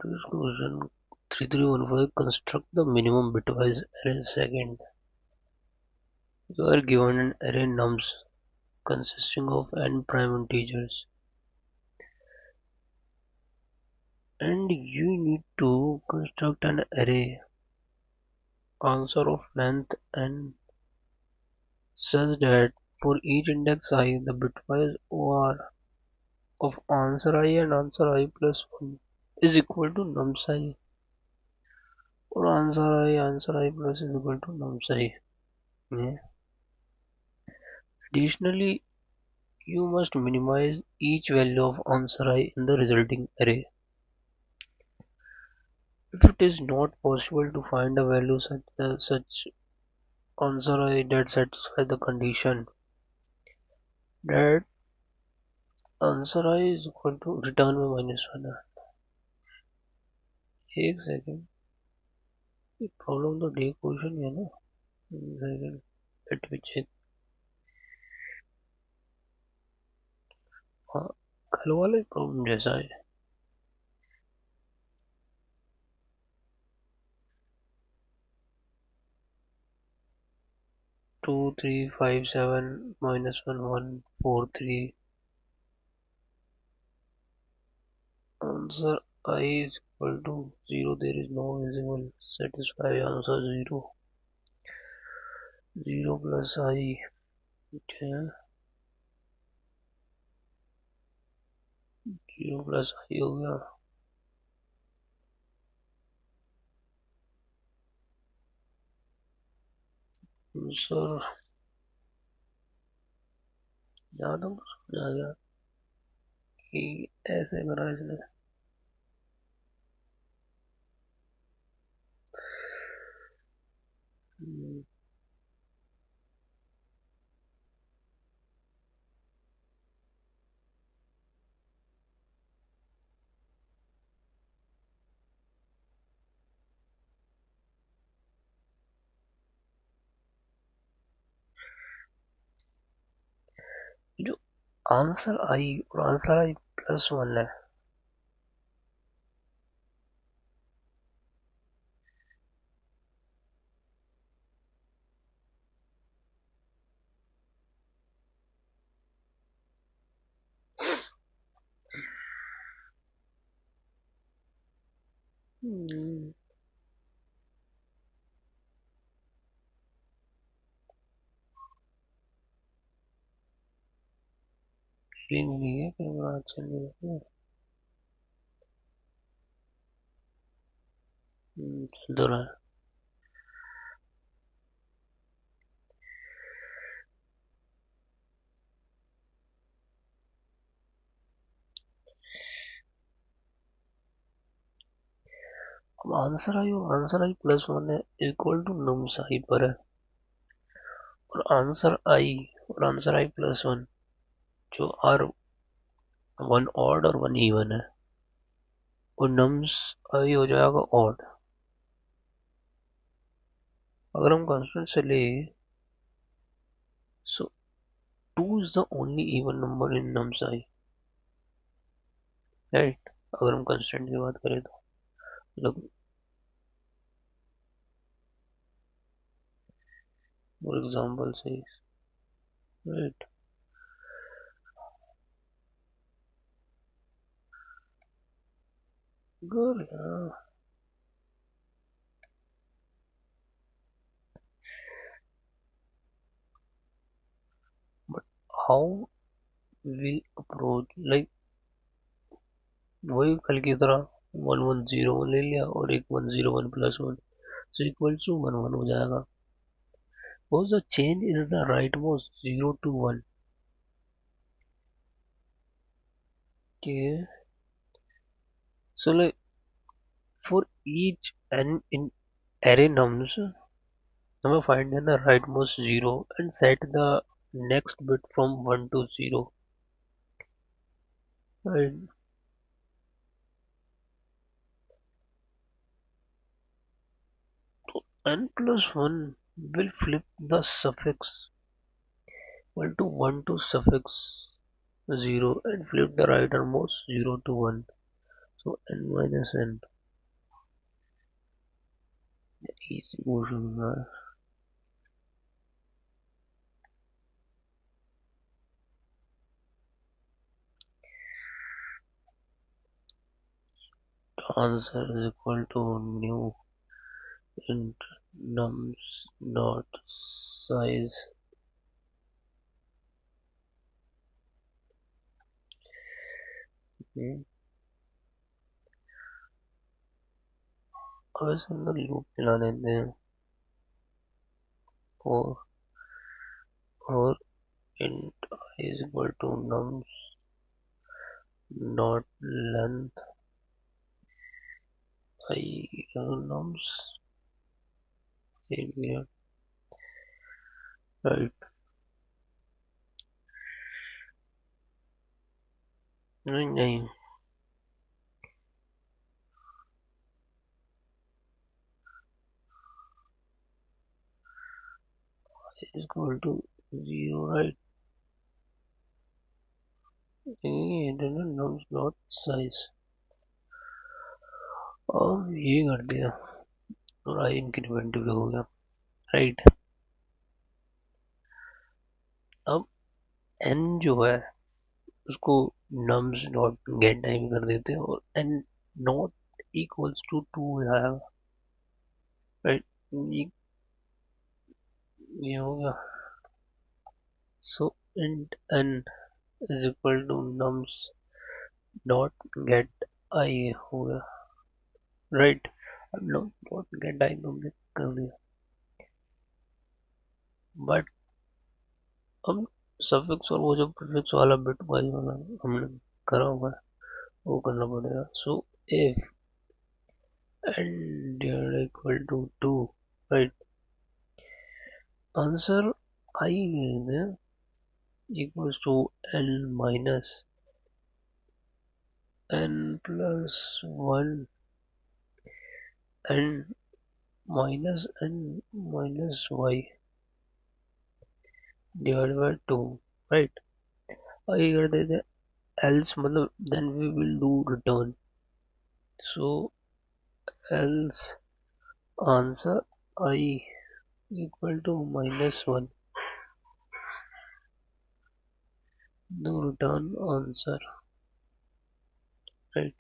This question 3315 construct the minimum bitwise array second. You are given an array nums consisting of n prime integers and you need to construct an array answer of length n such that for each index I the bitwise OR of answer I and answer I plus 1 is equal to nums I or answer I plus is equal to nums I. Yeah. Additionally, you must minimize each value of answer I in the resulting array. If it is not possible to find a value such answer I that satisfies the condition that answer I is equal to return में minus 1 है. एक second, ये problem तो day question है ना. Second, let me check. हाँ, कल वाले प्रॉब्लम जैसा है. 2357 minus 1143 answer I is equal to 0. There is no visible satisfy answer 0. 0 plus I. Okay. 0 plus I हो गया. आंसर जहाँ तक समझ आ गया कि ऐसे करा इसने. जो आंसर आई और आंसर आई प्लस 1 है. फीलिंग नहीं है कि बड़ा अच्छा नहीं है. चल तो रहा है. अब आंसर आई और आंसर आई प्लस 1 है इक्वल टू नम्स आई पर है और आंसर आई और आंसर आई प्लस 1 जो आर 1 ऑड और 1 इवन है और नम्स आई हो जाएगा ऑड. अगर हम कांस्टेंट से ले so 2 is the only even number in nums I, right. अगर हम कांस्टेंट की बात करें तो मतलब फॉर एग्जांपल से, right. Good. But how we approach like वही कल की तरह 1101 ले लिया और एक 101 प्लस 1 so equal to 11 हो जाएगा. Suppose the change is the rightmost 0 to 1. Okay. So like for each n in array nums, now find the rightmost 0 and set the next bit from 1 to 0. Right. So n plus 1 will flip the suffix equal to 1 to suffix 0 and flip the rightmost 0 to 1. So n minus n. Easy motion. Answer is equal to new int nums dot size. Okay. अब इस अंदर loop चला देते हैं और int I is equal to nums dot length I nums same here, right? नहीं नहीं is equal to 0, right? Internal nums dot size. अब ये कर दिया और I इंक्रीमेंट भी हो गया, राइट? अब n जो है उसको nums डॉट गेट टाइम कर देते हैं और n नॉट इक्वल्स टू 2 आएगा, राइट? ये हो गया. सो int n is equal to nums dot get I हो गया, राइट? अब डॉट गेट आई तुमने कर दिया, बट अब सफिक्स और वो जो प्रीफिक्स वाला बिट वाइज वाला हमने करा हुआ है वो करना पड़ेगा. So if n equal to 2, right? Answer I equals to n minus n plus 1 n minus n minus y divided by 2, right? आगे कर देते else मतलब then we will do return. So else answer I equal to -1, the return answer, right?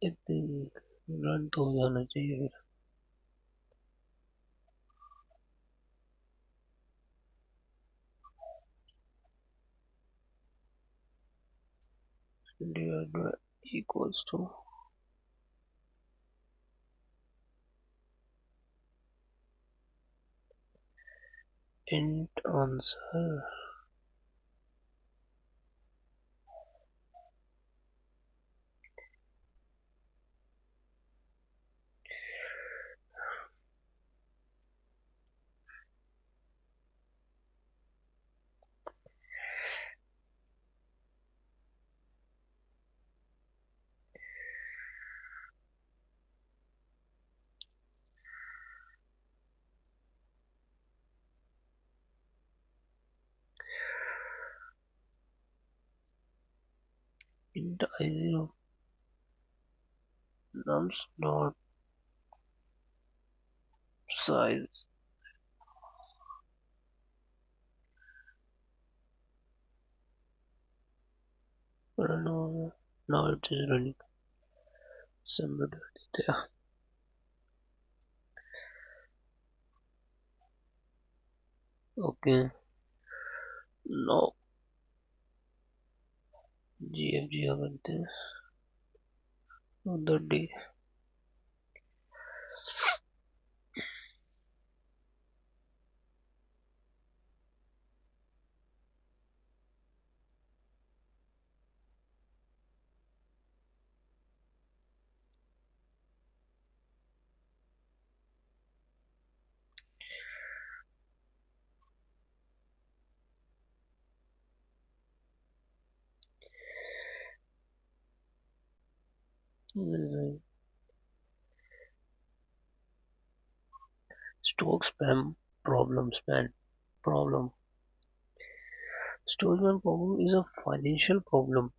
इतनी run तो हो जाना चाहिए फिर divided by equals to int answer int I0 nums dot size. Run over. Now it is running. Submit there. Okay. Now GFG करते हैं on the day. Stock spam problem span problem. Stock spam problem is a financial problem.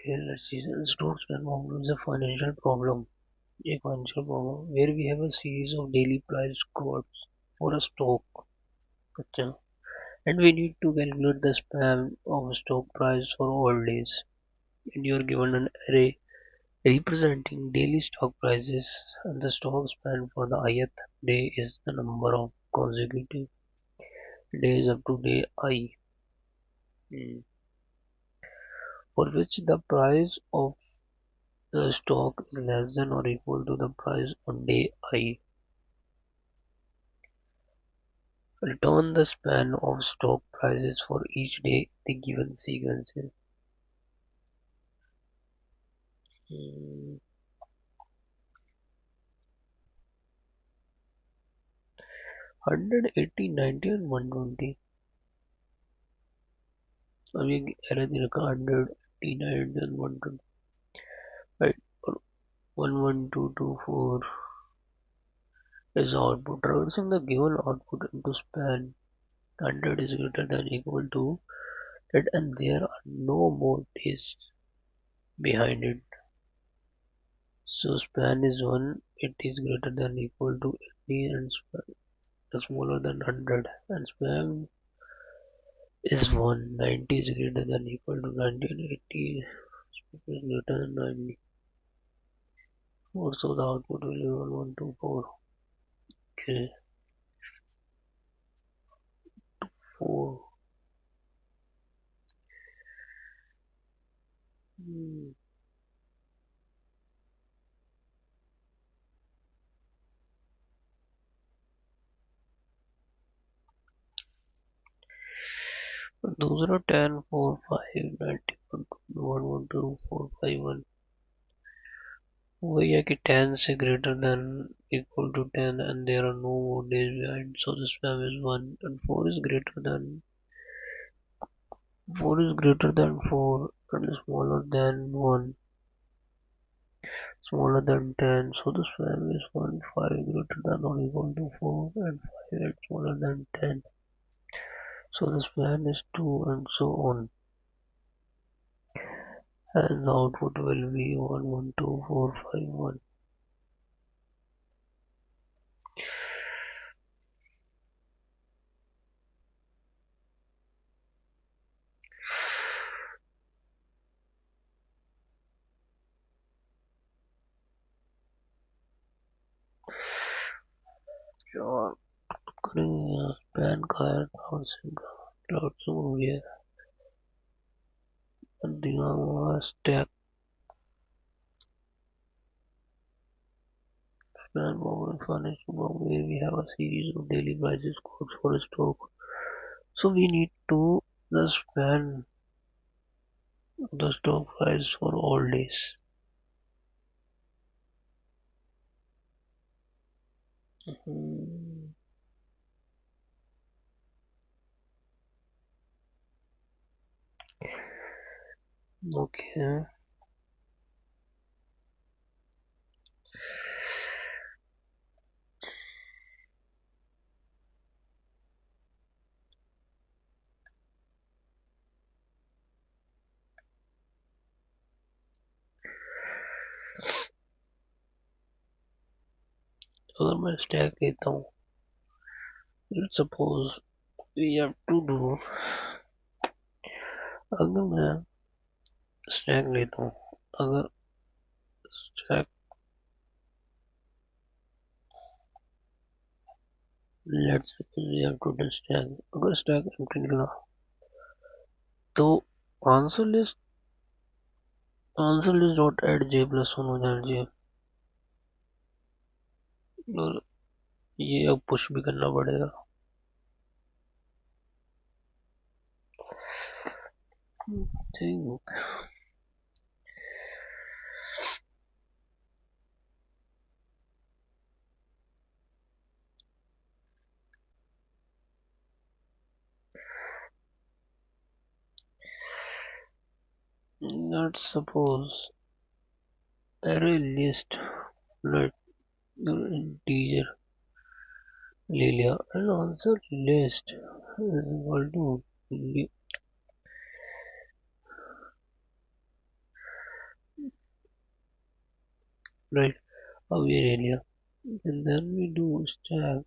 Okay, let's see. Stock span problem is a financial problem where we have a series of daily price quotes for a stock. अच्छा, and we need to calculate the span of stock price for all days. And you are given an array representing daily stock prices, and the stock span for the ith day is the number of consecutive days up to day I, for which the price of the stock is less than or equal to the price on day I. Return the span of stock prices for each day in the given sequences. 180, 90 and 120. अब ये error दे रखा 180, 90 and 120, right? और 11224 is output. Traversing the given output into span 100 is greater than equal to it, and there are no more days behind it. So span is 1, it is greater than equal to 80 and span is smaller than 100, and span is 1, 90 is greater than equal to 90 and 80 is greater than 90. So the output will be 1124. Okay, 4. Hmm. Those are 10, 4, 5, 90, 1, 1, 2, 4, 5, 1. वही है कि 10 से greater than equal to 10 and there are no more days behind, so the span is 1, and 4 is greater than 4 and smaller than 1, smaller than 10, so the span is 1, 5 greater than or equal to 4 and 5 is smaller than 10, so the span is 2, and so on, and the output will be 1, 1, 2, 4, 5, 1. और करेंगे span का है cloud से हो गया दिया हुआ stack span problem financial problem where we have a series of daily prices quotes for a stock, so we need to the span the stock price for all days. Okay, अगर मैं stack लेता हूँ, let's suppose we have to do, अगर मैं stack लेता हूँ, अगर stack let's suppose we have to do stack, अगर स्टैक एम्प्टी निकला तो आंसर लिस्ट डॉट एड जे प्लस 1 हो जाना चाहिए, और ये अब पुश भी करना पड़ेगा. think let's suppose array list, let integer ले लिया and answer list is equal to right? Aware area. And then we do stack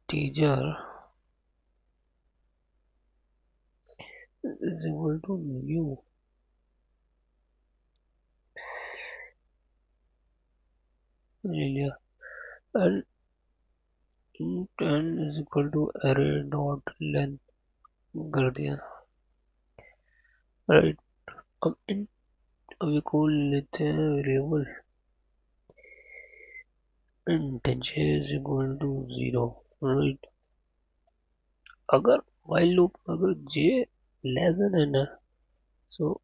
teacher is equal to new area and int n is equal to array dot length कर दिया, right? अब int अभी खोल लेते हैं variable int j is equal to 0, right? अगर while loop अगर j less than n है, so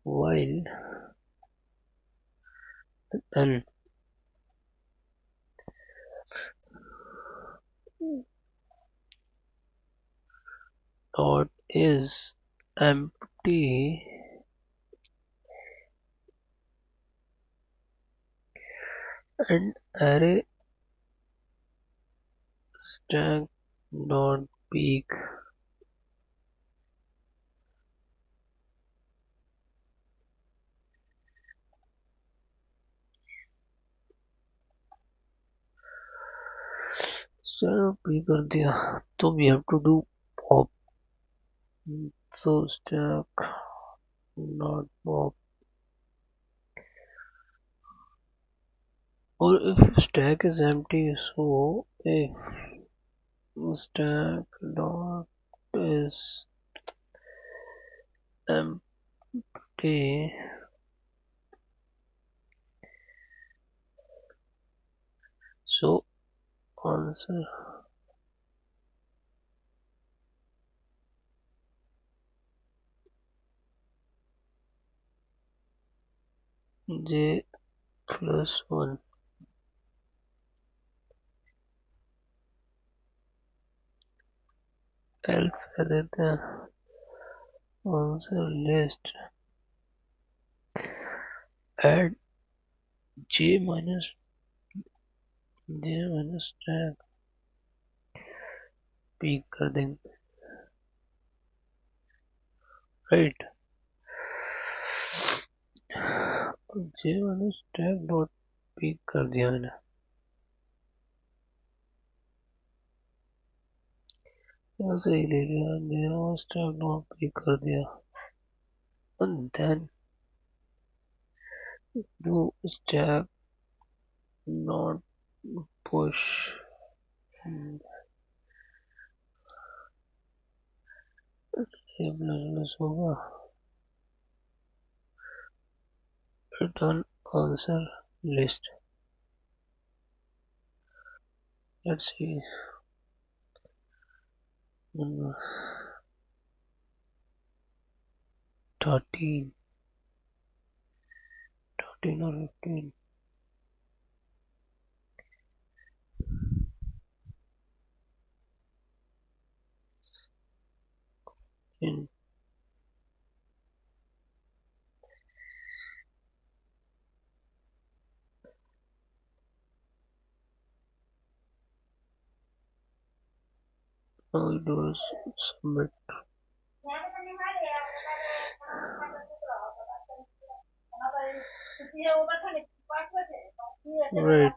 while n dot is empty and array stack dot peak चलो p कर दिया तो we have to do pop, so stack dot pop, or if stack is empty, so if stack dot is empty, so answer j plus 1, else कह देते हैं answer list add j minus stack peak कर देंगे, right? j minus stack dot peak कर दिया मैंने, यहाँ से ही ले लिया j minus stack dot peak कर दिया and then do stack not push ये प्लस होगा return answer list, let's see 13 or 15 in now it was submit, right?